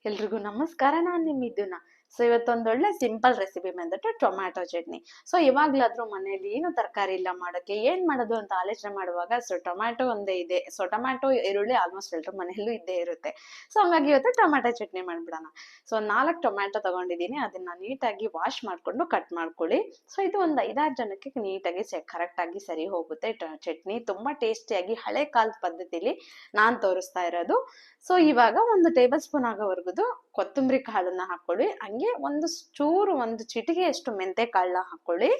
ಎಲ್ರಿಗೂ ನಮಸ್ಕಾರ. ನಾನು ನಿಮ್ಮ ಮಿಥುನ. ಸೊ ಇವತ್ತೊಂದೊಳ್ಳೆ ಸಿಂಪಲ್ ರೆಸಿಪಿ ಬಂದ್ಬಿಟ್ಟು ಟೊಮ್ಯಾಟೊ ಚಟ್ನಿ. ಸೊ ಇವಾಗ್ಲಾದ್ರೂ ಮನೇಲಿ ಏನು ತರಕಾರಿ ಇಲ್ಲ ಮಾಡೋಕ್ಕೆ ಏನ್ ಮಾಡೋದು ಅಂತ ಆಲೋಚನೆ ಮಾಡುವಾಗ ಸೊ ಟೊಮ್ಯಾಟೊ ಒಂದೇ ಇದೆ. ಸೊ ಟೊಮ್ಯಾಟೊ ಈರುಳ್ಳಿ ಆಲ್ಮೋಸ್ಟ್ ಎಲ್ರ ಮನೆಯಲ್ಲೂ ಇದ್ದೇ ಇರುತ್ತೆ. ಸೊ ಹಂಗಾಗಿ ಇವತ್ತು ಟೊಮ್ಯಾಟೊ ಚಟ್ನಿ ಮಾಡ್ಬಿಡೋಣ. ಸೊ 4 ಟೊಮ್ಯಾಟೊ ತಗೊಂಡಿದ್ದೀನಿ. ಅದನ್ನ ನೀಟಾಗಿ ವಾಶ್ ಮಾಡ್ಕೊಂಡು ಕಟ್ ಮಾಡ್ಕೊಳ್ಳಿ. ಸೊ ಇದು ಒಂದು 5-6 ಜನಕ್ಕೆ ನೀಟಾಗಿ ಕರೆಕ್ಟ್ ಆಗಿ ಸರಿ ಹೋಗುತ್ತೆ. ಚಟ್ನಿ ತುಂಬಾ ಟೇಸ್ಟಿಯಾಗಿ ಹಳೆ ಕಾಲದ ಪದ್ಧತಿಲಿ ನಾನ್ ತೋರಿಸ್ತಾ ಇರೋದು. ಸೊ ಇವಾಗ 1 ಟೇಬಲ್ ಸ್ಪೂನ್ ಆಗೋವರೆಗೂ ಕೊತ್ತಂಬರಿ ಕಾಳನ್ನ ಹಾಕೊಳ್ಳಿ. ಹಂಗೆ ಒಂದು ಚಿಟಿಗೆಯಷ್ಟು ಮೆಂತೆ ಕಾಳನ್ನ ಹಾಕೊಳ್ಳಿ.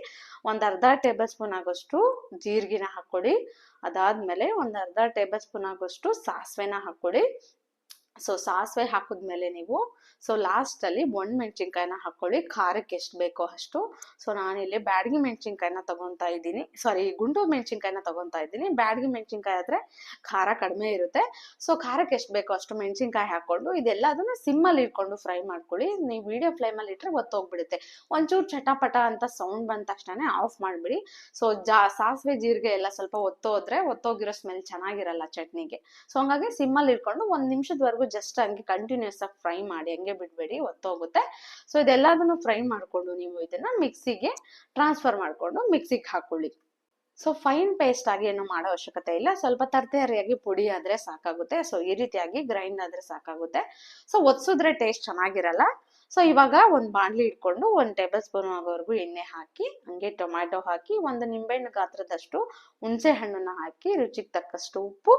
ಒಂದ್ ಅರ್ಧ ಟೇಬಲ್ ಸ್ಪೂನ್ ಆಗೋಷ್ಟು ಜೀರಿಗೆನ ಹಾಕೊಳ್ಳಿ. ಅದಾದ್ಮೇಲೆ ಒಂದ್ ಅರ್ಧ ಟೇಬಲ್ ಸ್ಪೂನ್ ಆಗೋಷ್ಟು ಸಾಸಿವೆನ ಹಾಕೊಳ್ಳಿ. ಸೊ ಸಾಸಿವೆ ಹಾಕಿದ್ಮೇಲೆ ನೀವು ಲಾಸ್ಟ್ ಅಲ್ಲಿ ಒಣಮೆಣಸಿನ್ಕಾಯಿನ ಹಾಕೊಳ್ಳಿ. ಖಾರಕ್ಕೆ ಎಷ್ಟು ಬೇಕೋ ಅಷ್ಟು. ಸೊ ನಾನಿಲ್ಲಿ ಬ್ಯಾಡಗಿ ಮೆಣಸಿನ್ಕಾಯಿನ ತಗೊಂತಾ ಇದ್ದೀನಿ, ಸಾರಿ ಗುಂಟೂರು ಮೆಣಸಿನ್ಕಾಯಿನ ತಗೊಂತಾ ಇದ್ದೀನಿ. ಬ್ಯಾಡಗಿ ಮೆಣಸಿನ್ಕಾಯಿ ಆದ್ರೆ ಖಾರ ಕಡಿಮೆ ಇರುತ್ತೆ. ಸೊ ಖಾರಕ್ಕೆ ಎಷ್ಟು ಬೇಕೋ ಅಷ್ಟು ಮೆಣಸಿನ್ಕಾಯಿ ಹಾಕೊಂಡು ಇದೆಲ್ಲದನ್ನ ಸಿಮ್ಮಲ್ಲಿ ಇಟ್ಕೊಂಡು ಫ್ರೈ ಮಾಡ್ಕೊಳ್ಳಿ. ನೀವು ವಿಡಿಯೋ ಫ್ಲೇಮಲ್ಲಿ ಇಟ್ರೆ ಒತ್ತೋಗ್ಬಿಡುತ್ತೆ. ಒಂಚೂರು ಚಟಪಟ ಅಂತ ಸೌಂಡ್ ಬಂದ ತಕ್ಷಣ ಆಫ್ ಮಾಡ್ಬಿಡಿ. ಸೊ ಸಾಸಿವೆ ಜೀರಿಗೆ ಎಲ್ಲ ಸ್ವಲ್ಪ ಒತ್ತೋಗಿರೋ ಸ್ಮೆಲ್ ಚೆನ್ನಾಗಿರಲ್ಲ ಚಟ್ನಿಗೆ. ಸೊ ಹಂಗಾಗಿ ಸಿಮ್ಮಲ್ಲಿ ಇಟ್ಕೊಂಡು 1 ನಿಮಿಷದವರೆಗೂ ಜಸ್ಟ್ ಹಂಗೆ ಕಂಟಿನ್ಯೂಸ್ ಆಗಿ ಫ್ರೈ ಮಾಡಿ, ಹಂಗೆ ಬಿಡ್ಬೇಡಿ, ಒತ್ತೋಗುತ್ತೆ. ಸೊ ಇದೆಲ್ಲದನ್ನು ಫ್ರೈ ಮಾಡ್ಕೊಂಡು ನೀವು ಇದನ್ನ ಮಿಕ್ಸಿಗೆ ಟ್ರಾನ್ಸ್ಫರ್ ಮಾಡ್ಕೊಂಡು ಮಿಕ್ಸಿಗೆ ಹಾಕೊಳ್ಳಿ. ಸೊ ಫೈನ್ ಪೇಸ್ಟ್ ಆಗಿ ಏನು ಮಾಡೋ ಅವಶ್ಯಕತೆ ಇಲ್ಲ. ಸ್ವಲ್ಪ ತರ್ತರಿಯಾಗಿ ಪುಡಿ ಆದ್ರೆ ಸಾಕಾಗುತ್ತೆ. ಸೊ ಈ ರೀತಿಯಾಗಿ ಗ್ರೈಂಡ್ ಆದ್ರೆ ಸಾಕಾಗುತ್ತೆ. ಸೊ ಒತ್ಸಿದ್ರೆ ಟೇಸ್ಟ್ ಚೆನ್ನಾಗಿರಲ್ಲ. ಸೊ ಇವಾಗ ಒಂದು ಬಾಣಲಿ ಇಟ್ಕೊಂಡು 1 ಟೇಬಲ್ ಸ್ಪೂನ್ ಆಗೋವರೆಗೂ ಎಣ್ಣೆ ಹಾಕಿ, ಹಂಗೆ ಟೊಮ್ಯಾಟೊ ಹಾಕಿ, 1 ನಿಂಬೆಹಣ್ಣು ಗಾತ್ರದಷ್ಟು ಹುಣಸೆ ಹಣ್ಣನ್ನ ಹಾಕಿ, ರುಚಿಗೆ ತಕ್ಕಷ್ಟು ಉಪ್ಪು,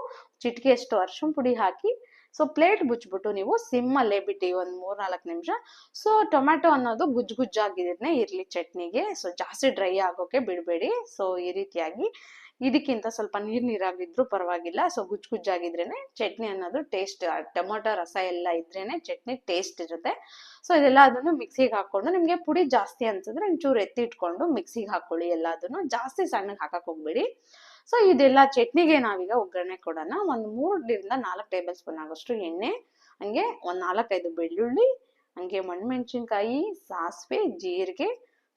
ಚಿಟಿಕೆಯಷ್ಟು ಅರಿಶಿನ ಪುಡಿ ಹಾಕಿ, ಸೊ ಪ್ಲೇಟ್ ಮುಚ್ಬಿಟ್ಟು ನೀವು ಸಿಮ್ಮಲ್ಲೇ ಬಿಟ್ಟು ಒಂದು 3-4 ನಿಮಿಷ. ಸೊ ಟೊಮ್ಯಾಟೊ ಅನ್ನೋದು ಗುಜ್ಜಾಗಿದ್ರೆ ಇರ್ಲಿ ಚಟ್ನಿಗೆ. ಸೊ ಜಾಸ್ತಿ ಡ್ರೈ ಆಗೋಕೆ ಬಿಡಬೇಡಿ. ಸೊ ಈ ರೀತಿಯಾಗಿ ಇದಕ್ಕಿಂತ ಸ್ವಲ್ಪ ನೀರಾಗಿದ್ರು ಪರವಾಗಿಲ್ಲ. ಸೊ ಗುಜ್ಜಾಗಿದ್ರೇನೆ ಚಟ್ನಿ ಅನ್ನೋದು ಟೇಸ್ಟ್, ಟೊಮೊಟೊ ರಸ ಎಲ್ಲ ಇದ್ರೇನೆ ಚಟ್ನಿ ಟೇಸ್ಟ್ ಇರುತ್ತೆ. ಸೊ ಇದೆಲ್ಲ ಅದನ್ನು ಮಿಕ್ಸಿಗೆ ಹಾಕೊಂಡು, ನಿಮ್ಗೆ ಪುಡಿ ಜಾಸ್ತಿ ಅನ್ಸಿದ್ರೆ ಒಂಚೂರು ಎತ್ತಿ ಇಟ್ಕೊಂಡು ಮಿಕ್ಸಿಗೆ ಹಾಕೊಳ್ಳಿ. ಎಲ್ಲದನ್ನು ಜಾಸ್ತಿ ಸಣ್ಣಗೆ ಹಾಕಕ್ ಹೋಗ್ಬೇಡಿ. ಸೊ ಇದೆಲ್ಲ ಚಟ್ನಿಗೆ ನಾವೀಗ ಒಗ್ಗರಣೆ ಕೊಡೋಣ. 3-4 ಟೇಬಲ್ ಸ್ಪೂನ್ ಆಗೋಷ್ಟು ಎಣ್ಣೆ, ಹಂಗೆ 4-5 ಬೆಳ್ಳುಳ್ಳಿ, ಹಂಗೆ ಒಣಮೆಣಸಿನ್ಕಾಯಿ, ಸಾಸಿವೆ, ಜೀರಿಗೆ,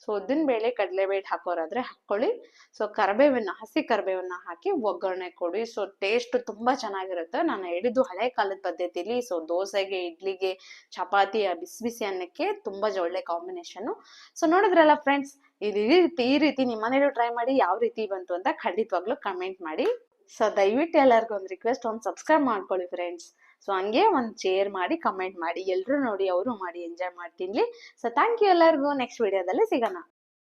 ಸೊ ಉದ್ದಿನಬೇಳೆ, ಕಡಲೆಬೇಳೆ ಹಾಕೋರಾದ್ರೆ ಹಾಕೊಳ್ಳಿ. ಸೊ ಹಸಿ ಕರಿಬೇವನ್ನ ಹಾಕಿ ಒಗ್ಗರಣೆ ಕೊಡಿ. ಸೊ ಟೇಸ್ಟ್ ತುಂಬಾ ಚೆನ್ನಾಗಿರುತ್ತೆ. ನಾನು ಹೇಳಿದ್ದು ಹಳೆ ಕಾಲದ ಪದ್ಧತಿಲಿ. ಸೊ ದೋಸೆಗೆ, ಇಡ್ಲಿಗೆ, ಚಪಾತಿ, ಬಿಸಿ ಬಿಸಿ ಅನ್ನಕ್ಕೆ ತುಂಬಾ ಒಳ್ಳೆ ಕಾಂಬಿನೇಷನ್. ಸೊ ನೋಡಿದ್ರಲ್ಲ ಫ್ರೆಂಡ್ಸ್, ಈ ರೀತಿ ನಿಮ್ಮ ಮನೇಲೂ ಟ್ರೈ ಮಾಡಿ. ಯಾವ ರೀತಿ ಬಂತು ಅಂತ ಖಂಡಿತವಾಗ್ಲೂ ಕಮೆಂಟ್ ಮಾಡಿ. ಸೊ ದಯವಿಟ್ಟು ಎಲ್ಲರಿಗೂ ಒಂದು ರಿಕ್ವೆಸ್ಟ್, ಒಂದು ಸಬ್ಸ್ಕ್ರೈಬ್ ಮಾಡ್ಕೊಳ್ಳಿ ಫ್ರೆಂಡ್ಸ್. ಸೊ ಹಂಗೆ ಒಂದು ಶೇರ್ ಮಾಡಿ, ಕಮೆಂಟ್ ಮಾಡಿ. ಎಲ್ಲರೂ ನೋಡಿ ಅವರು ಮಾಡಿ ಎಂಜಾಯ್ ಮಾಡ್ತೀನಿ. ಸೊ ಥ್ಯಾಂಕ್ ಯು ಎಲ್ಲರಿಗೂ. ನೆಕ್ಸ್ಟ್ ವಿಡಿಯೋದಲ್ಲಿ ಸಿಗೋಣ.